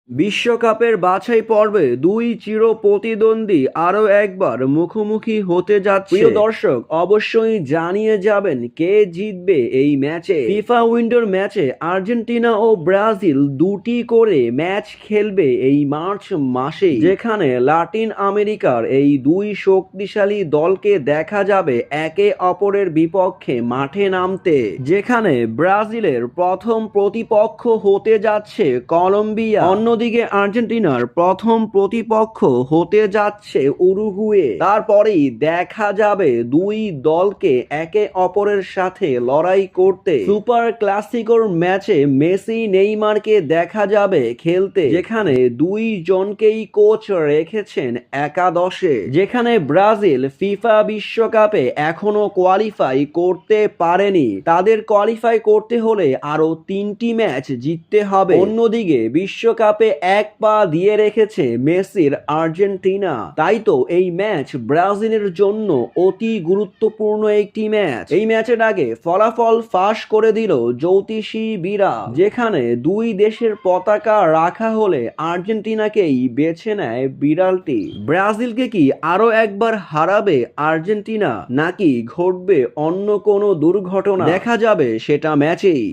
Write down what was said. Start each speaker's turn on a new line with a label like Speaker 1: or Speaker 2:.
Speaker 1: বিশ্বকাপের বাছাই পর্বে দুই চির প্রতিদ্বন্দ্বী আরও একবার মুখোমুখি হতে যাচ্ছে। প্রিয় দর্শক, অবশ্যই জানিয়ে যাবেন কে জিতবে এই ম্যাচে। ফিফা উইন্ডোর ম্যাচে আর্জেন্টিনা ও ব্রাজিল দুটি করে ম্যাচ খেলবে এই মার্চ মাসে, যেখানে লাতিন আমেরিকার এই দুই শক্তিশালী দলকে দেখা যাবে একে অপরের বিপক্ষে মাঠে নামতে। যেখানে ব্রাজিলের প্রথম প্রতিপক্ষ হতে যাচ্ছে কলম্বিয়া, অন্যদিকে আর্জেন্টিনার প্রথম প্রতিপক্ষ হতে যাচ্ছে উরুগুয়ে। তারপরেই দেখা যাবে দুই দলকে একে অপরের সাথে লড়াই করতে। সুপার ক্লাসিকোর ম্যাচে মেসি নেইমারকে দেখা যাবে খেলতে, যেখানে দুই জনকেই কোচ রেখেছেন একাদশে। যেখানে ব্রাজিল ফিফা বিশ্বকাপে এখনো কোয়ালিফাই করতে পারেনি, তাদের কোয়ালিফাই করতে হলে আরো 3টি ম্যাচ জিততে হবে। অন্যদিকে বিশ্বকাপে এক পা দিয়ে রেখেছে মেসির আর্জেন্টিনা, তাই তো এই ম্যাচ ব্রাজিলের জন্য অতি গুরুত্বপূর্ণ একটি ম্যাচ। এই ম্যাচের আগে ফলাফল ফাঁস করে দিল জ্যোতিষীবিরা, যেখানে দুই দেশের পতাকা রাখা হলে আর্জেন্টিনাকেই বেছে নেয় বিড়ালটি। ব্রাজিলকে কি আরো একবার হারাবে আর্জেন্টিনা, নাকি ঘটবে অন্য কোনো দুর্ঘটনা? দেখা যাবে সেটা ম্যাচেই।